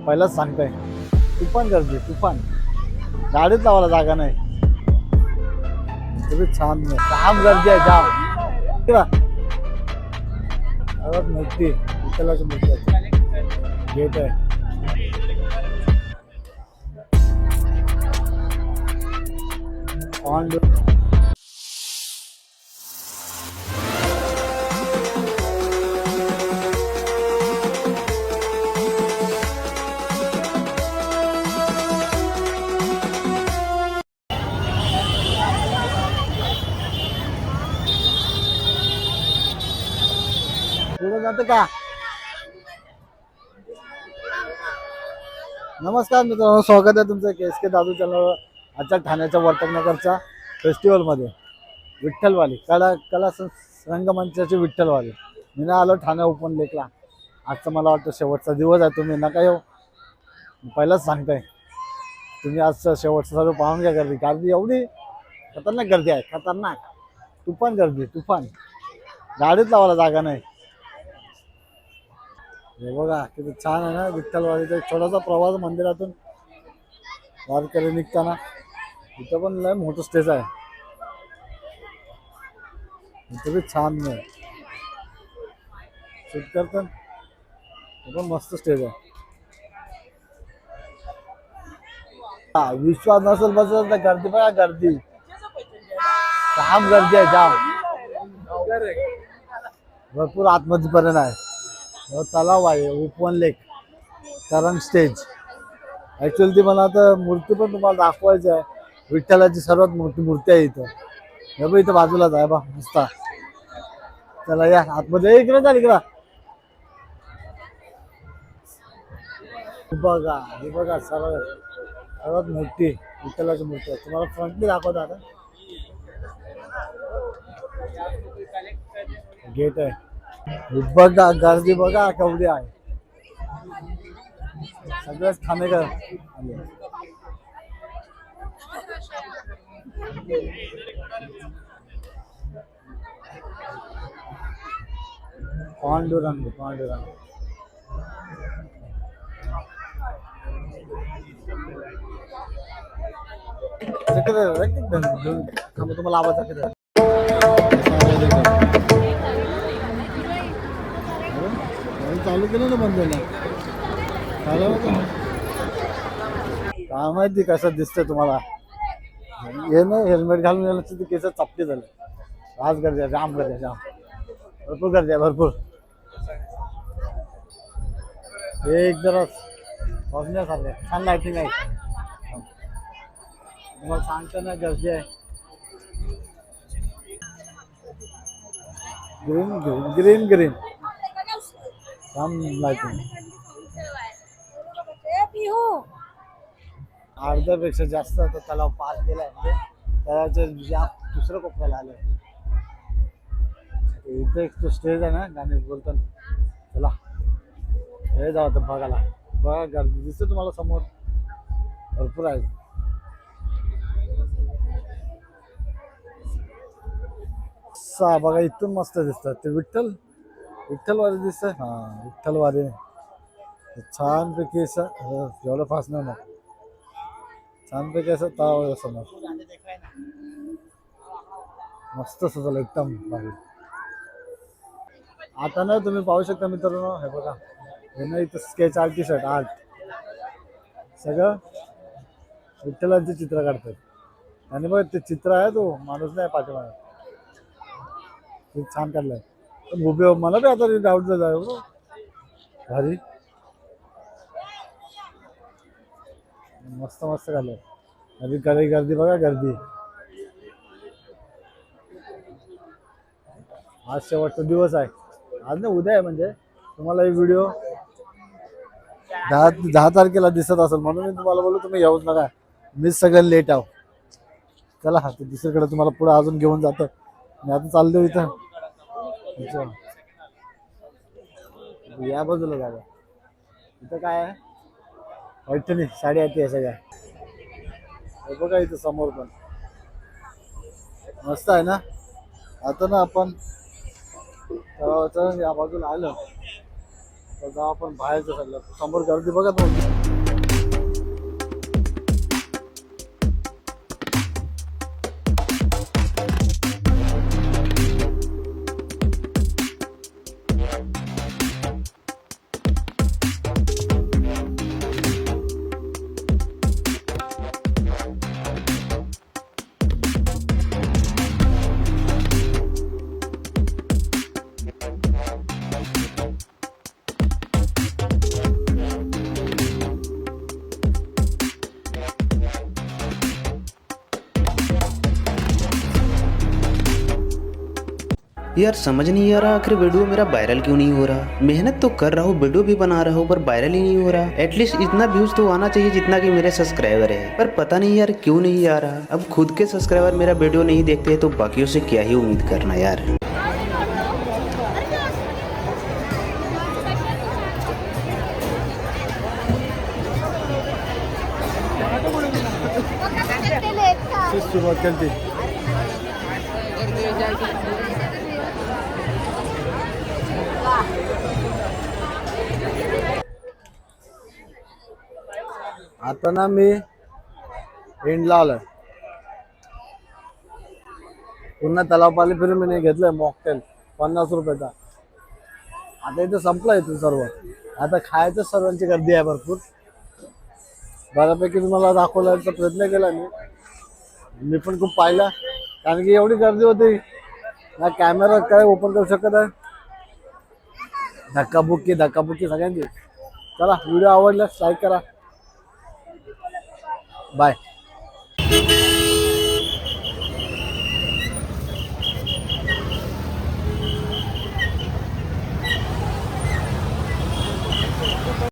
पहिलाच सांगताय. तुफान गर्दी तुफान. गाडीत लावायला जागा नाही. तरी छान जाम गर्दी आहे जाम. किंवा मूर्ती विठ्ठलाची मूर्ती आहे. गेट आहे. ऑन पुढे जातं का? नमस्कार मित्रांनो, स्वागत आहे तुमचं KSK दादू चॅनलवर. आजच्या ठाण्याच्या वर्तकनगरच्या फेस्टिवलमध्ये विठ्ठलवाली कला रंगमंचाची विठ्ठलवाली. मी ना आलो ठाणे ओपन लेकला. आजचा मला वाटतं शेवटचा दिवस आहे. तुम्ही नका येऊ, पहिलाच सांगताय. तुम्ही आजचा शेवटचा सर्व पाहून घ्या. गर्दी एवढी खतरनाक गर्दी आहे, खतरनाक तुफान गर्दी तुफान. गाडीत लावायला जागा नाही. हे बघा किती छान आहे ना विठ्ठलवाडीचा एक छोटासा प्रवास मंदिरातून वारकरी निघताना. इथं पण लय मोठं स्टेज आहे. इथं बी छान शूट करतात. पण मस्त स्टेज आहे. विश्वास नसेल बसेल तर गर्दी बघा, गर्दी जाम गर्दी आहे जाम. भरपूर आतमध्ये पर्यंत आहे. तलाव आहे, ओपन लेक, तरंग स्टेज. ॲक्च्युअली ती मला आता मूर्ती पण तुम्हाला दाखवायची आहे. विठ्ठलाची सर्वात मोठी मूर्ती आहे इथं. हे बघ इथं बाजूलाच आहे बा नुसता. चला या आतमध्ये. इकडे जा इकडं. बघा हे बघा सर्वात मोठी विठ्ठलाची मूर्ती आहे. तुम्हाला फ्रंटली दाखवतो आता. गेट आहे. बघा गर्दी बघा केवढी आहे. सगळ्याच ठाणेकर आले. पांडुरंग तुम्हाला आवाज चालू केलं ना, बंद केलं. काय माहिती कसं दिसतंय तुम्हाला. हे ना हेल्मेट घालून गेलं तर केस चपटे झाले. आज गर्दी आहे, जाम गर्दी आहे, जाम भरपूर गर्दी आहे भरपूर. एक जरा बघण्यासारखं छान लाईटिंग आहे. तुम्हाला सांगतो ना गर्दी आहे. ग्रीन ग्रीन ग्रीन ग्रीन छान लाईटिंग. अर्ध्यापेक्षा जास्त तो तलाव पार केलाय. तलावाच्या दुसऱ्या कोपऱ्याला आलंय. इथे एक तो स्टेज आहे ना गाणे बोलताना. चला हे जाऊ आता बघायला. बघा गर्दी दिसते तुम्हाला समोर भरपूर आहे. बघा इथून मस्त दिसतात ते विठ्ठलवारी दिसत. हा विठ्ठलवारी छानपैकी एवढं फास्ट नाही ना, छानपैकी असं तळावर समोर मस्त सजवलं एकदम भारी. आता ना तुम्ही पाहू शकता मित्रांनो, हे बघा हे ना इथं स्केच आर्टिस्ट आर्ट सगळं विठ्ठलांचे चित्र काढतात. आणि बघ ते चित्र आहे तो माणूस नाही पाठीमागे. खूप छान काढलंय. उभे मला बी आता डाऊट झाला भारी. मस्त मस्त काढलंय. अभी काही गर्दी बघा गर्दी. आज शेवटचा दिवस आहे. आज ना उद्या आहे. म्हणजे तुम्हाला ही व्हिडिओ 10 तारखेला दिसत असेल म्हणून मी तुम्हाला बोललो तुम्ही येऊच नका. मी सगळं लेट आहो. चला हा ते दुसरीकडे तुम्हाला पुढे अजून घेऊन जातं. मी आता चाललो इथं या बाजूला जागा. इथं काय आहे पैठणी साडी आहे सगळ्या. हे बघा इथं समोर पण मस्त आहे ना. आता ना आपण तलावाच्या या बाजूला आलं तर जाऊ आपण बाहेरच्या साईडला. समोर गर्दी बघा तुम्ही. यार समझ नहीं आ रहा आखिर वीडियो मेरा वायरल क्यों नहीं हो रहा। मेहनत तो कर रहा हूँ, वीडियो भी बना रहा हूँ, पर वायरल ही नहीं हो रहा। एटलीस्ट इतना व्यूज तो आना चाहिए जितना कि मेरे सब्सक्राइबर है, पर पता नहीं यार क्यों नहीं आ रहा। अब खुद के सब्सक्राइबर मेरा वीडियो नहीं देखते हैं तो बाकियों से क्या ही उम्मीद करना यार। सुरुवात केली. आता ना मी एंडला आलोय. पुन्हा तलाव पाली फिरून मी घेतलंय मॉकटेल 50 रुपयाचा. आता इथे संपलं इथे सर्व. आता खायचं सर्वांची गर्दी आहे भरपूर. बऱ्यापैकी तुम्हाला दाखवण्याचा प्रयत्न केला मी पण खूप पाहिला, कारण की एवढी गर्दी होती ना, कॅमेरा काय ओपन करू शकत आहे. धक्काबुक्की सगळ्यांची. चला, व्हिडिओ आवडल्यास लाईक करा. बाय.